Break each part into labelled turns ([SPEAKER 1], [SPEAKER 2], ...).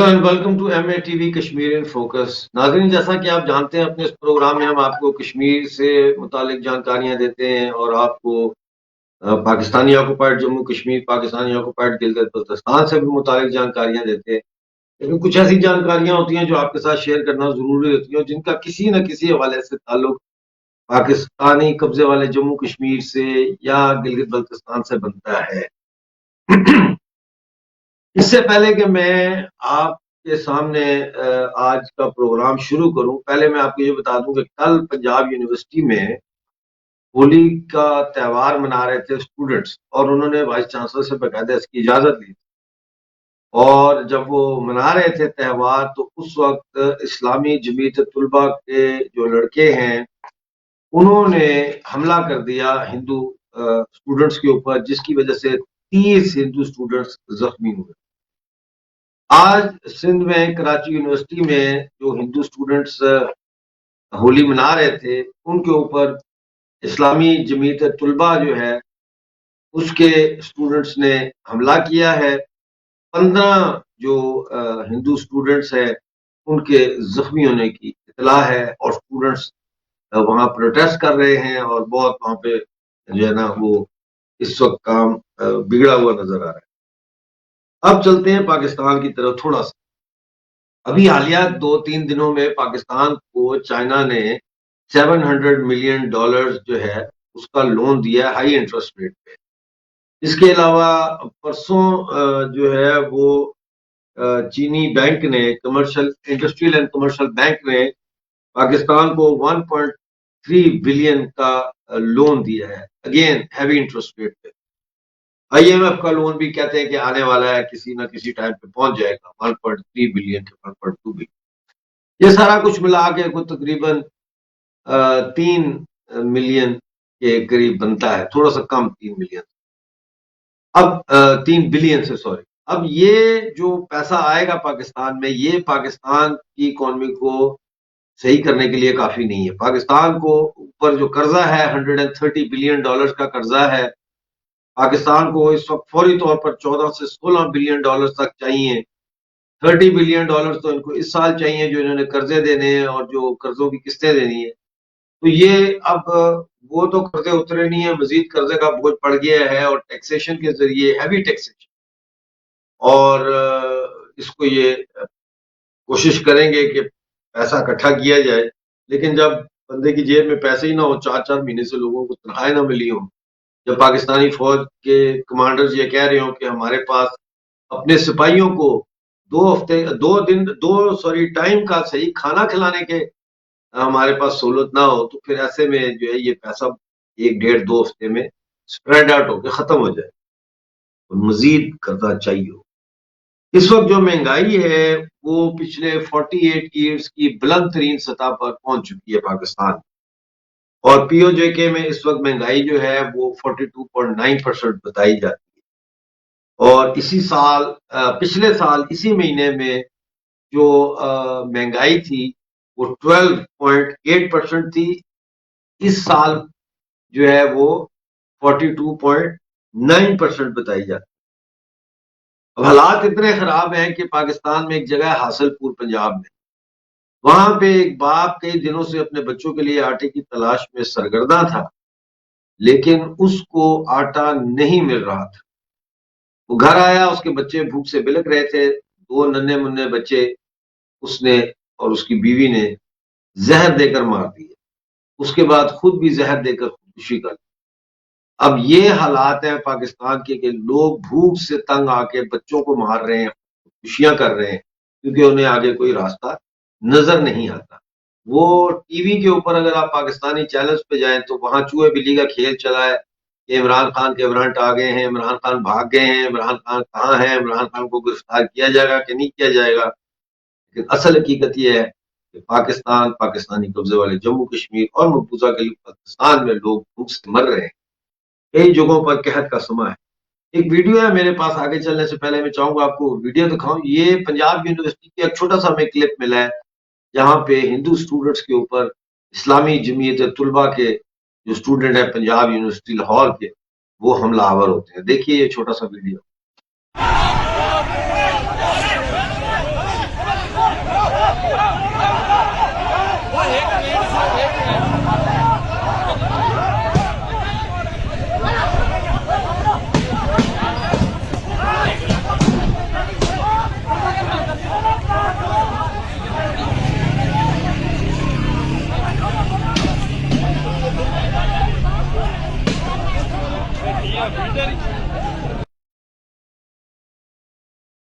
[SPEAKER 1] Hello and welcome to M A T V Kashmir in focus. ناظرین، جیسا کہ آپ جانتے ہیں اپنے اس پروگرام میں ہم آپ کو کشمیر سے متعلق جانکاریاں دیتے ہیں اور آپ کو پاکستانی آکوپائڈ جموں کشمیر، پاکستانی آکوپائڈ گلگت بلتستان سے بھی متعلق جانکاریاں دیتے ہیں. لیکن کچھ ایسی جانکاریاں ہوتی ہیں جو آپ کے ساتھ شیئر کرنا ضروری ہوتی ہیں اور جن کا کسی نہ کسی حوالے سے تعلق پاکستانی قبضے والے جموں کشمیر سے یا گلگت بلتستان سے بنتا ہے. اس سے پہلے کہ میں آپ کے سامنے آج کا پروگرام شروع کروں، پہلے میں آپ کو یہ بتا دوں کہ کل پنجاب یونیورسٹی میں ہولی کا تہوار منا رہے تھے اسٹوڈنٹس، اور انہوں نے وائس چانسلر سے باقاعدہ اس کی اجازت لی. اور جب وہ منا رہے تھے تہوار تو اس وقت اسلامی جمعیت طلبہ کے جو لڑکے ہیں انہوں نے حملہ کر دیا ہندو اسٹوڈنٹس کے اوپر، جس کی وجہ سے 30 ہندو اسٹوڈنٹس زخمی ہوئے. آج سندھ میں کراچی یونیورسٹی میں جو ہندو اسٹوڈنٹس ہولی منا رہے تھے ان کے اوپر اسلامی جمعیت طلبہ جو ہے اس کے اسٹوڈنٹس نے حملہ کیا ہے. 15 جو ہندو اسٹوڈنٹس ہیں ان کے زخمی ہونے کی اطلاع ہے، اور اسٹوڈنٹس وہاں پروٹیسٹ کر رہے ہیں اور بہت وہاں پہ جو ہے نا وہ اس وقت کام بگڑا ہوا نظر آ رہا ہے. اب چلتے ہیں پاکستان کی طرف تھوڑا سا. ابھی حالیہ 2-3 دنوں میں پاکستان کو چائنا نے $700 ملین جو ہے اس کا لون دیا ہے ہائی انٹرسٹ ریٹ پہ. اس کے علاوہ پرسوں جو ہے وہ چینی بینک نے commercial industrial and commercial bank نے پاکستان کو 1.3 بلین کا لون دیا ہے، اگین ہیوی انٹرسٹ ریٹ پہ. آئی ایم ایف کا لون بھی کہتے ہیں کہ آنے والا ہے، کسی نہ کسی ٹائم پہ پہنچ جائے گا 1.3 بلین کے 1.2 بلین. یہ سارا کچھ ملا کے کوئی تقریباً 3 ملین کے قریب بنتا ہے، تھوڑا سا کم 3 ملین. اب 3 بلین سے سوری. اب یہ جو پیسہ آئے گا پاکستان میں، یہ پاکستان کی اکانومی کو صحیح کرنے کے لیے کافی نہیں ہے. پاکستان کو اوپر جو قرضہ ہے $130 بلین کا قرضہ ہے. پاکستان کو اس وقت فوری طور پر 14 سے 16 بلین ڈالر تک چاہیے. $30 بلین تو ان کو اس سال چاہیے جو انہوں نے قرضے دینے ہیں اور جو قرضوں کی قسطیں دینی ہے. تو یہ اب وہ تو قرضے اترے نہیں ہیں، مزید قرضے کا بوجھ پڑ گیا ہے، اور ٹیکسیشن کے ذریعے ہیوی ٹیکسیشن، اور اس کو یہ کوشش کریں گے کہ پیسہ اکٹھا کیا جائے. لیکن جب بندے کی جیب میں پیسے ہی نہ ہو، 4 مہینے سے لوگوں کو تنخواہیں نہ ملی ہوں، جب پاکستانی فوج کے کمانڈرز یہ کہہ رہے ہوں کہ ہمارے پاس اپنے سپاہیوں کو 2 ٹائم کا صحیح کھانا کھلانے کے ہمارے پاس سہولت نہ ہو، تو پھر ایسے میں جو ہے یہ پیسہ 1-1.5-2 ہفتے میں اسپریڈ آؤٹ ہو کے ختم ہو جائے. مزید قرضہ چاہیے ہو. اس وقت جو مہنگائی ہے وہ پچھلے 48 ایئرز کی بلند ترین سطح پر پہنچ چکی ہے پاکستان، اور پی او جے کے میں اس وقت مہنگائی جو ہے وہ 42.9% بتائی جاتی ہے. اور اسی سال پچھلے سال اسی مہینے میں جو مہنگائی تھی وہ 12.8% تھی. اس سال جو ہے وہ 42.9% بتائی جاتی ہے. اب حالات اتنے خراب ہیں کہ پاکستان میں ایک جگہ ہے حاصل پور پنجاب میں، وہاں پہ ایک باپ کئی دنوں سے اپنے بچوں کے لیے آٹے کی تلاش میں سرگرداں تھا، لیکن اس کو آٹا نہیں مل رہا تھا. وہ گھر آیا، اس کے بچے بھوک سے بلک رہے تھے. 2 ننھے منھے بچے اس نے اور اس کی بیوی نے زہر دے کر مار دیے. اس کے بعد خود بھی زہر دے کر خودکشی کر لی. اب یہ حالات ہیں پاکستان کے کہ لوگ بھوک سے تنگ آ کے بچوں کو مار رہے ہیں، خودکشیاں کر رہے ہیں، کیونکہ انہیں آگے کوئی راستہ نظر نہیں آتا. وہ ٹی وی کے اوپر اگر آپ پاکستانی چینلز پہ جائیں تو وہاں چوہے بلی کا کھیل چلا ہے کہ عمران خان کے وارنٹ آ گئے ہیں، عمران خان بھاگ گئے ہیں، عمران خان کہاں ہے، عمران خان کو گرفتار کیا جائے گا کہ نہیں کیا جائے گا. لیکن اصل حقیقت یہ ہے کہ پاکستان، پاکستانی قبضے والے جموں کشمیر اور مقبوضہ پاکستان میں لوگ بھوک سے مر رہے ہیں. کئی جگہوں پر قحط کا سما ہے. ایک ویڈیو ہے میرے پاس، آگے چلنے سے پہلے میں چاہوں گا آپ کو ویڈیو دکھاؤں. یہ پنجاب یونیورسٹی کا ایک چھوٹا سا ہمیں کلپ ملا ہے جہاں پہ ہندو اسٹوڈنٹس کے اوپر اسلامی جمعیت طلبہ کے جو اسٹوڈنٹ ہیں پنجاب یونیورسٹی لاہور کے، وہ حملہ آور ہوتے ہیں. دیکھیے یہ چھوٹا سا ویڈیو.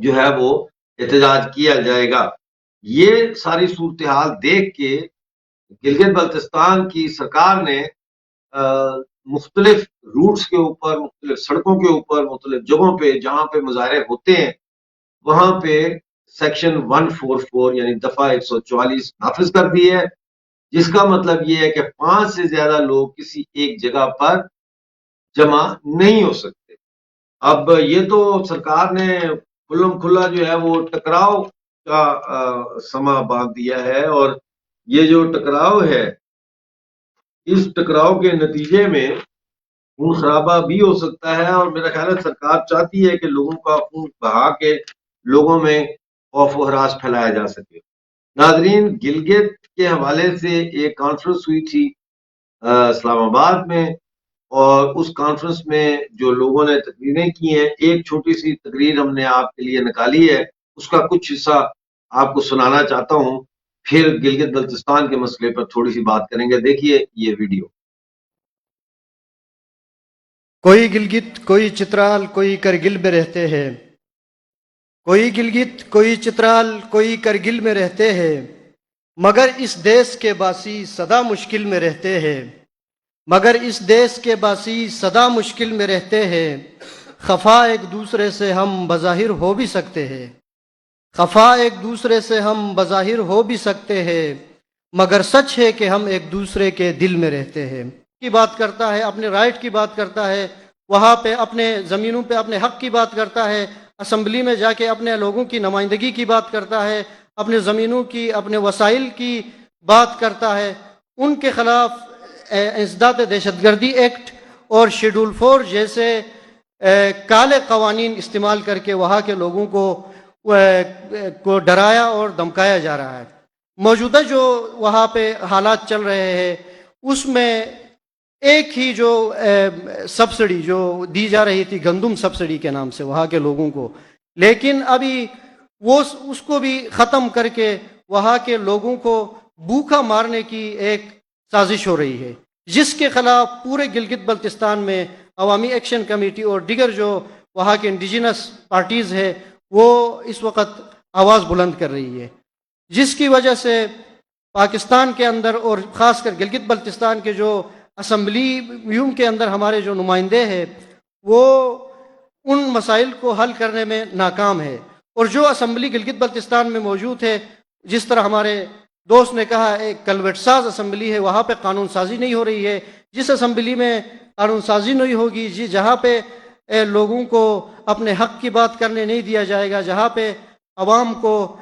[SPEAKER 1] جو ہے وہ احتجاج کیا جائے گا۔ یہ ساری صورتحال دیکھ کے گلگت بلتستان کی سرکار نے مختلف روٹس کے اوپر، مختلف سڑکوں کے اوپر، مختلف جگہوں پہ جہاں پہ مظاہرے ہوتے ہیں وہاں پہ سیکشن 144 یعنی دفعہ 144 نافذ کر دی ہے، جس کا مطلب یہ ہے کہ 5 سے زیادہ لوگ کسی ایک جگہ پر جمع نہیں ہو سکتے۔ اب یہ تو سرکار نے کھلم کھلا جو ہے وہ ٹکراؤ کا سما باندھ دیا ہے، اور یہ جو ٹکراؤ ہے اس ٹکراؤ کے نتیجے میں خون خرابہ بھی ہو سکتا ہے، اور میرا خیال ہے سرکار چاہتی ہے کہ لوگوں کا خون بہا کے لوگوں میں خوف و ہراس پھیلایا جا سکے۔ ناظرین، گلگت کے حوالے سے ایک کانفرنس ہوئی تھی اسلام آباد میں، اور اس کانفرنس میں جو لوگوں نے تقریریں کی ہیں، ایک چھوٹی سی تقریر ہم نے آپ کے لیے نکالی ہے، اس کا کچھ حصہ آپ کو سنانا چاہتا ہوں، پھر گلگت بلتستان کے مسئلے پر تھوڑی سی بات کریں گے۔ دیکھیے یہ ویڈیو۔
[SPEAKER 2] کوئی گلگت کوئی چترال کوئی کرگل میں رہتے ہیں، کوئی گلگت کوئی چترال کوئی کرگل میں رہتے ہیں، مگر اس دیس کے باسی سدا مشکل میں رہتے ہیں، مگر اس دیس کے باسی سدا مشکل میں رہتے ہیں، خفا ایک دوسرے سے ہم بظاہر ہو بھی سکتے ہیں، خفا ایک دوسرے سے ہم بظاہر ہو بھی سکتے ہیں، مگر سچ ہے کہ ہم ایک دوسرے کے دل میں رہتے ہیں۔ کی بات کرتا ہے، اپنے رائٹ کی بات کرتا ہے، وہاں پہ اپنے زمینوں پہ اپنے حق کی بات کرتا ہے، اسمبلی میں جا کے اپنے لوگوں کی نمائندگی کی بات کرتا ہے، اپنے زمینوں کی اپنے وسائل کی بات کرتا ہے، ان کے خلاف انسداد دہشت گردی ایکٹ اور شیڈول 4 جیسے کالے قوانین استعمال کر کے وہاں کے لوگوں کو ڈرایا اور دھمکایا جا رہا ہے۔ موجودہ جو وہاں پہ حالات چل رہے ہیں اس میں ایک ہی جو سبسڈی جو دی جا رہی تھی گندم سبسڈی کے نام سے وہاں کے لوگوں کو، لیکن ابھی وہ اس کو بھی ختم کر کے وہاں کے لوگوں کو بھوکا مارنے کی ایک سازش ہو رہی ہے، جس کے خلاف پورے گلگت بلتستان میں عوامی ایکشن کمیٹی اور دیگر جو وہاں کے انڈیجنس پارٹیز ہے وہ اس وقت آواز بلند کر رہی ہے، جس کی وجہ سے پاکستان کے اندر اور خاص کر گلگت بلتستان کے جو اسمبلیوں کے اندر ہمارے جو نمائندے ہیں وہ ان مسائل کو حل کرنے میں ناکام ہے، اور جو اسمبلی گلگت بلتستان میں موجود ہے، جس طرح ہمارے دوست نے کہا ایک کلوٹ ساز اسمبلی ہے، وہاں پہ قانون سازی نہیں ہو رہی ہے، جس اسمبلی میں قانون سازی نہیں ہوگی جہاں پہ لوگوں کو اپنے حق کی بات کرنے نہیں دیا جائے گا، جہاں پہ عوام کو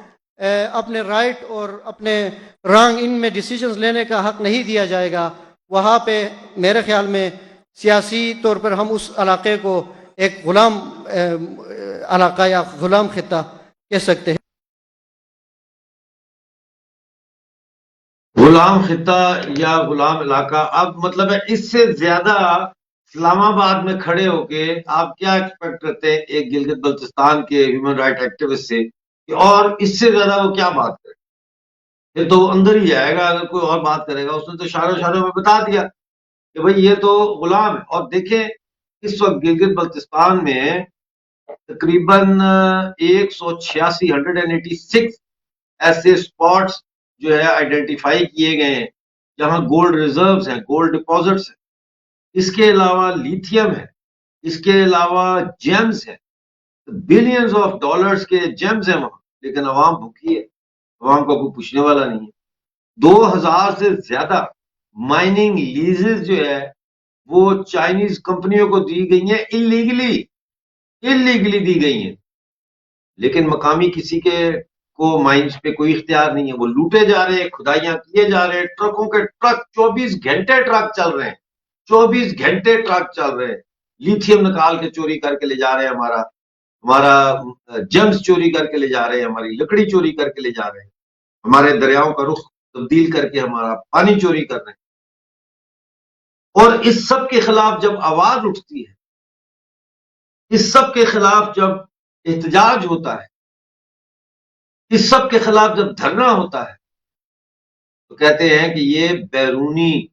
[SPEAKER 2] اپنے رائٹ اور اپنے رانگ ان میں ڈیسیجنز لینے کا حق نہیں دیا جائے گا، وہاں پہ میرے خیال میں سیاسی طور پر ہم اس علاقے کو ایک غلام علاقہ یا غلام خطہ کہہ سکتے ہیں۔
[SPEAKER 1] غلام خطہ یا غلام علاقہ، اب مطلب ہے اس سے زیادہ اسلام آباد میں کھڑے ہو کے آپ کیا ایکسپیکٹ کرتے ہیں ایک گلگت بلتستان کے ہیومن رائٹ ایکٹیوسٹ سے، اور اس سے زیادہ وہ کیا بات کرے؟ یہ تو اندر ہی جائے گا اگر کوئی اور بات کرے گا۔ اس نے تو اشاروں میں بتا دیا کہ بھئی یہ تو غلام ہے۔ اور دیکھیں اس وقت گلگت بلتستان میں تقریباً 186 ایسے اسپاٹس جو ہے آئیڈینٹیفائی کیے گئے ہیں جہاں گولڈ ریزروز ہیں، گولڈ ڈپازٹس ہیں، اس کے علاوہ لیتھیم ہے، اس کے علاوہ جیمز ہیں، بلینز آف ڈالرز کے جیمز ہیں وہاں، لیکن عوام بھوکی ہے، عوام کا کوئی پوچھنے والا نہیں ہے۔ 2000 سے زیادہ مائننگ لیزز جو ہے وہ چائنیز کمپنیوں کو دی گئی ہیں، اللیگلی دی گئی ہیں، لیکن مقامی کسی کے کو مائنز پہ کوئی اختیار نہیں ہے، وہ لوٹے جا رہے ہیں، کھدائیاں کیے جا رہے ہیں، ٹرکوں کے ٹرک 24 گھنٹے ٹرک چل رہے ہیں، 24 گھنٹے ٹرک چل رہے ہیں، لیتھیم نکال کے چوری کر کے لے جا رہے ہیں، ہمارا جیمز چوری کر کے لے جا رہے ہیں، ہماری لکڑی چوری کر کے لے جا رہے ہیں، ہمارے دریاؤں کا رخ تبدیل کر کے ہمارا پانی چوری کر رہے ہیں۔ اور اس سب کے خلاف جب آواز اٹھتی ہے، اس سب کے خلاف جب احتجاج ہوتا ہے، اس سب کے خلاف جب دھرنا ہوتا ہے، تو کہتے ہیں کہ یہ بیرونی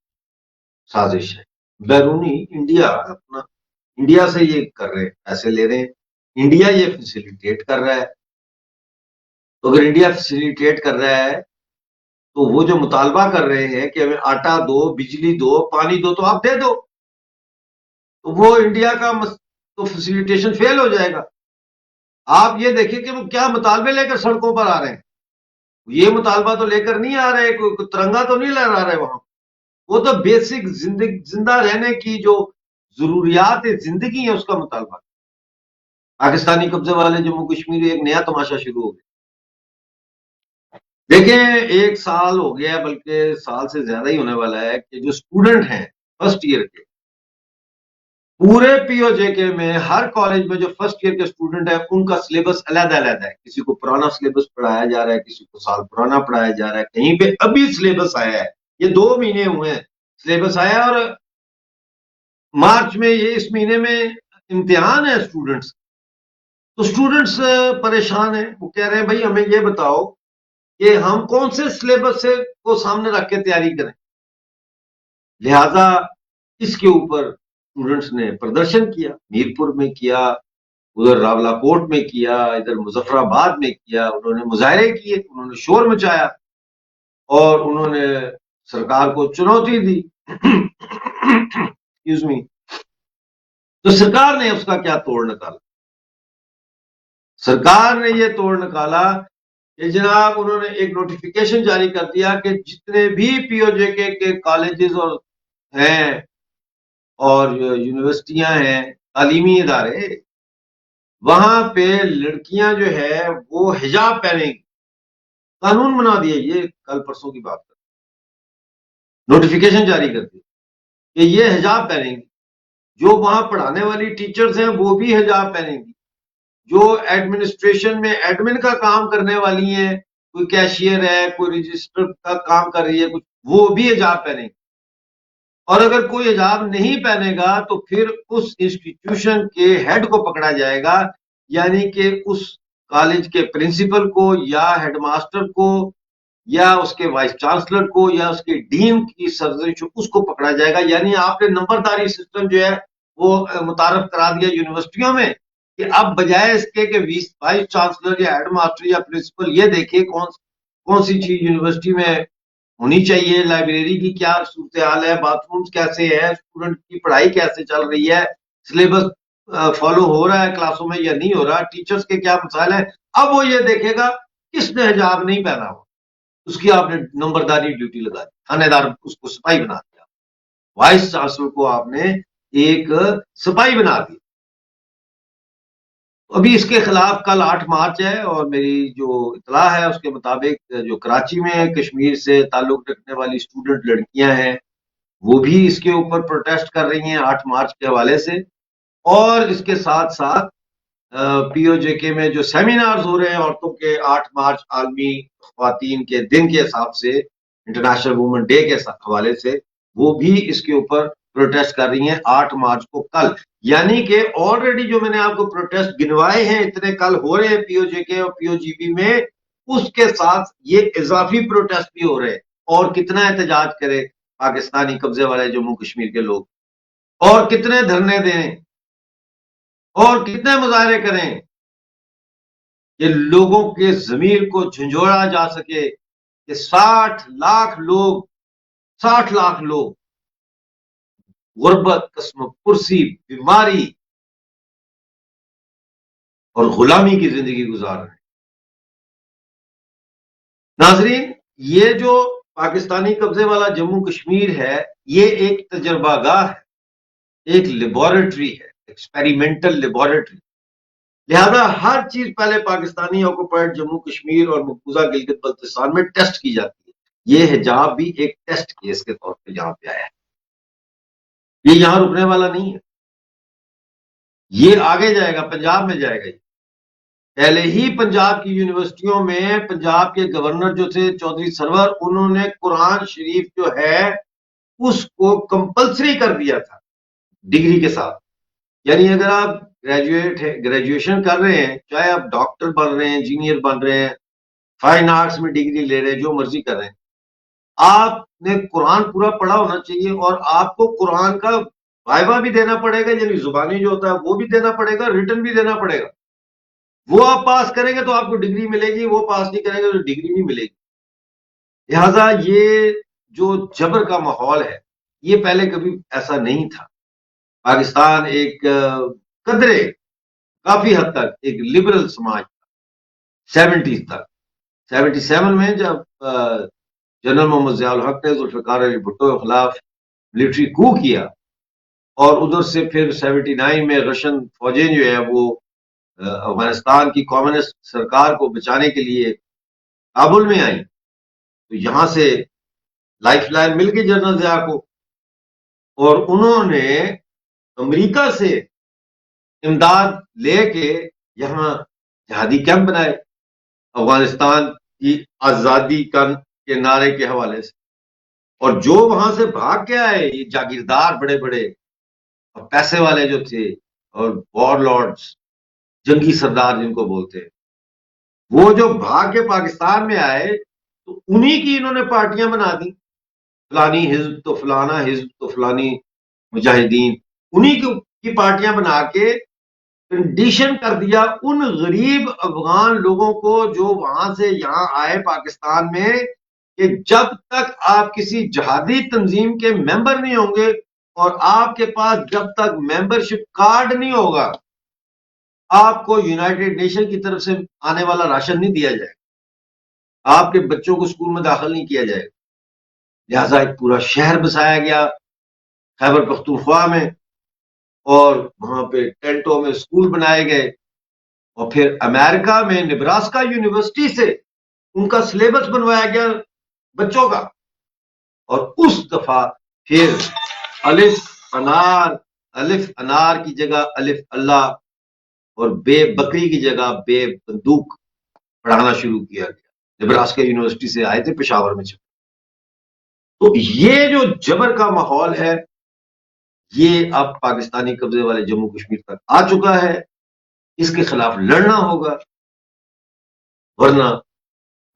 [SPEAKER 1] سازش ہے، بیرونی انڈیا سے یہ کر رہے ہیں، پیسے لے رہے ہیں، انڈیا یہ فیسیلیٹیٹ کر رہا ہے. تو اگر انڈیا فیسیلیٹیٹ کر رہا ہے تو وہ جو مطالبہ کر رہے ہیں کہ ہمیں آٹا دو، بجلی دو، پانی دو، تو آپ دے دو. تو وہ انڈیا کا تو فیسیلیٹیشن فیل ہو جائے گا. آپ یہ دیکھیں کہ وہ کیا مطالبے لے کر سڑکوں پر آ رہے ہیں. یہ مطالبہ تو لے کر نہیں آ رہے، کوئی ترنگا تو نہیں لہرا رہے وہاں. وہ تو بیسک زندہ رہنے کی جو ضروریات زندگی ہے اس کا مطالبہ. پاکستانی قبضے والے جموں کشمیر ایک نیا تماشا شروع ہو گیا. دیکھیں 1 سال ہو گیا، بلکہ سال سے زیادہ ہی ہونے والا ہے کہ جو اسٹوڈنٹ ہیں فرسٹ ایئر کے پورے پی او جے کے میں، ہر کالج میں جو فرسٹ ایئر کے اسٹوڈنٹ ہیں ان کا سلیبس علیحدہ علیحدہ ہے. کسی کو پرانا سلیبس پڑھایا جا رہا ہے، کسی کو سال پرانا پڑھایا جا رہا ہے، کہیں پہ ابھی سلیبس آیا ہے. یہ 2 مہینے ہوئے ہیں سلیبس آیا، اور مارچ میں اس مہینے میں امتحان ہے اسٹوڈنٹس. تو اسٹوڈنٹس پریشان ہیں. وہ کہہ رہے ہیں بھائی ہمیں یہ بتاؤ کہ ہم کون سے سلیبس سے کو سامنے رکھ کے تیاری کریں. لہذا اس کے اوپر اسٹوڈنٹس نے پردرشن کیا. میرپور میں کیا، ادھر راولہ کوٹ میں کیا، ادھر مظفر آباد میں کیا. انہوں نے مظاہرے کیے، انہوں نے شور مچایا اور انہوں نے سرکار کو چنوتی دی. Excuse me. تو سرکار نے اس کا کیا توڑ نکالا؟ سرکار نے یہ توڑ نکالا کہ جناب انہوں نے ایک نوٹیفیکیشن جاری کر دیا کہ جتنے بھی پی او جے کے کالجز اور ہیں اور یونیورسٹیاں ہیں، تعلیمی ادارے، وہاں پہ لڑکیاں جو ہے وہ حجاب پہنیں گی. قانون بنا دیا. یہ کل پرسوں کی بات ہے. نوٹیفیکیشن جاری کر دی کہ یہ حجاب پہنیں گی. جو وہاں پڑھانے والی ٹیچرز ہیں وہ بھی حجاب پہنیں گی. جو ایڈمنسٹریشن میں ایڈمن کا کام کرنے والی ہیں، کوئی کیشیئر ہے، کوئی رجسٹر کا کام کر رہی ہے کچھ، وہ بھی حجاب پہنیں گی. اور اگر کوئی حجاب نہیں پہنے گا تو پھر اس انسٹیٹیوشن کے ہیڈ کو پکڑا جائے گا، یعنی کہ اس کالج کے پرنسپل کو یا ہیڈ ماسٹر کو یا اس کے وائس چانسلر کو یا اس کے ڈین کی سرزنش اس کو پکڑا جائے گا. یعنی آپ نے نمبرداری سسٹم جو ہے وہ متعارف کرا دیا یونیورسٹیوں میں کہ اب بجائے اس کے کہ وائس چانسلر یا ہیڈ ماسٹر یا پرنسپل یہ دیکھے کون سی چیز یونیورسٹی میں ہونی چاہیے، لائبریری کی کیا صورتحال ہے، باتھ رومز کیسے ہے، اسٹوڈنٹ کی پڑھائی کیسے چل رہی ہے، سلیبس فالو ہو رہا ہے کلاسوں میں یا نہیں ہو رہا، ٹیچرز کے کیا مسائل ہیں. اب وہ یہ دیکھے گا کس نے حجاب نہیں پہنا ہوا، اس کی آپ نے نمبرداری ڈیوٹی لگا دی. تھانے دار اس کو سپاہی بنا دیا. وائس چانسلر کو آپ نے ایک سپاہی بنا دی. ابھی اس کے خلاف کل 8 مارچ ہے، اور میری جو اطلاع ہے اس کے مطابق جو کراچی میں کشمیر سے تعلق رکھنے والی اسٹوڈنٹ لڑکیاں ہیں وہ بھی اس کے اوپر پروٹیسٹ کر رہی ہیں 8 مارچ کے حوالے سے. اور اس کے ساتھ ساتھ پی او جے کے میں جو سیمینارز ہو رہے ہیں عورتوں کے 8 مارچ عالمی خواتین کے دن کے حساب سے، انٹرنیشنل وومن ڈے کے حوالے سے، وہ بھی اس کے اوپر پروٹیسٹ کر رہی ہیں 8 مارچ کو کل. یعنی کہ آلریڈی جو میں نے آپ کو پروٹیسٹ گنوائے ہیں اتنے کل ہو رہے ہیں پی او جے کے اور پی او جی بی میں، اس کے ساتھ یہ اضافی پروٹیسٹ بھی ہو رہے ہیں. اور کتنا احتجاج کرے پاکستانی قبضے والے جموں کشمیر کے لوگ، اور کتنے دھرنے دیں اور کتنے مظاہرے کریں کہ لوگوں کے ضمیر کو جھنجھوڑا جا سکے کہ 60 لاکھ لوگ غربت، قسم پرسی، بیماری اور غلامی کی زندگی گزار رہے ہیں. ناظرین، یہ جو پاکستانی قبضے والا جموں کشمیر ہے یہ ایک تجربہ گاہ ہے، ایک لیبارٹری ہے، ایکسپیریمنٹل لیبارٹری. لہذا ہر چیز پہلے پاکستانی آکوپائڈ جموں کشمیر اور مقبوضہ گلگت بلتستان میں ٹیسٹ کی جاتی ہے. یہ حجاب بھی ایک ٹیسٹ کیس کے طور پہ یہاں پہ آیا ہے. یہ یہاں رکنے والا نہیں ہے، یہ آگے جائے گا، پنجاب میں جائے گا. پہلے ہی پنجاب کی یونیورسٹیوں میں پنجاب کے گورنر جو تھے چودھری سرور، انہوں نے قرآن شریف جو ہے اس کو کمپلسری کر دیا تھا ڈگری کے ساتھ. یعنی اگر آپ گریجویشن کر رہے ہیں، چاہے آپ ڈاکٹر بن رہے ہیں، انجینئر بن رہے ہیں، فائن آرٹس میں ڈگری لے رہے ہیں، جو مرضی کر رہے ہیں، آپ نے قرآن پورا پڑھا ہونا چاہیے. اور آپ کو قرآن کا وائبہ بھی دینا پڑے گا، یعنی زبانی جو ہوتا ہے وہ بھی دینا پڑے گا، ریٹن بھی دینا پڑے گا. وہ آپ پاس کریں گے تو آپ کو ڈگری ملے گی، وہ پاس نہیں کریں گے تو ڈگری نہیں ملے گی۔ لہذا یہ جو جبر کا ماحول ہے یہ پہلے کبھی ایسا نہیں تھا۔ پاکستان ایک قدرے کافی حد تک ایک لبرل سماج تھا 70s تک۔ 77 میں جب جنرل محمد ضیاء الحق نے ذوالفقار علی بھٹو کے خلاف ملٹری کو کیا، اور ادھر سے پھر 79 میں رشین فوجیں جو ہے وہ افغانستان کی کمیونسٹ سرکار کو بچانے کے لیے کابل میں آئیں، تو یہاں سے لائف لائن مل گئی جنرل ضیاء کو، اور انہوں نے امریکہ سے امداد لے کے یہاں جہادی کیمپ بنائے افغانستان کی آزادی کے نعرے کے حوالے سے۔ اور جو وہاں سے بھاگ کے آئے یہ جاگیردار بڑے بڑے اور پیسے والے جو تھے اور وار لارڈز، جنگی سردار جن کو بولتے ہیں، وہ جو بھاگ کے پاکستان میں آئے تو انہی کی انہوں نے پارٹیاں بنا دی، فلانی حزب تو فلانا حزب تو فلانی مجاہدین، انہی کی پارٹیاں بنا کے کنڈیشن کر دیا ان غریب افغان لوگوں کو جو وہاں سے یہاں آئے پاکستان میں، کہ جب تک آپ کسی جہادی تنظیم کے ممبر نہیں ہوں گے اور آپ کے پاس جب تک ممبرشپ کارڈ نہیں ہوگا، آپ کو یونائٹڈ نیشن کی طرف سے آنے والا راشن نہیں دیا جائے گا، آپ کے بچوں کو اسکول میں داخل نہیں کیا جائے گا۔ لہذا ایک پورا شہر بسایا گیا خیبر پختونخوا میں، اور وہاں پہ ٹینٹوں میں اسکول بنائے گئے، اور پھر امریکہ میں نبراسکا یونیورسٹی سے ان کا سلیبس بنوایا گیا بچوں کا، اور اس دفعہ پھر الف انار کی جگہ الف اللہ اور بے بکری کی جگہ بے بندوق پڑھانا شروع کیا گیا۔ نبراسکا یونیورسٹی سے آئے تھے پشاور میں چھپے۔ تو یہ جو جبر کا ماحول ہے یہ اب پاکستانی قبضے والے جموں کشمیر تک آ چکا ہے، اس کے خلاف لڑنا ہوگا ورنہ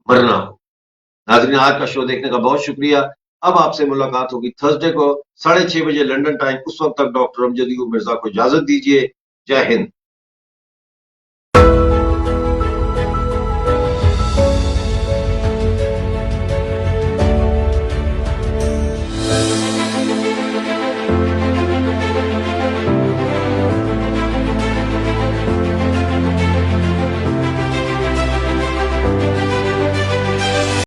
[SPEAKER 1] مرنا ہوگا۔ ناظرین، آج کا شو دیکھنے کا بہت شکریہ۔ اب آپ سے ملاقات ہوگی تھرسڈے کو 6:30 بجے لنڈن ٹائم۔ اس وقت تک ڈاکٹر امجد ایوب مرزا کو اجازت دیجیے۔ جے ہند۔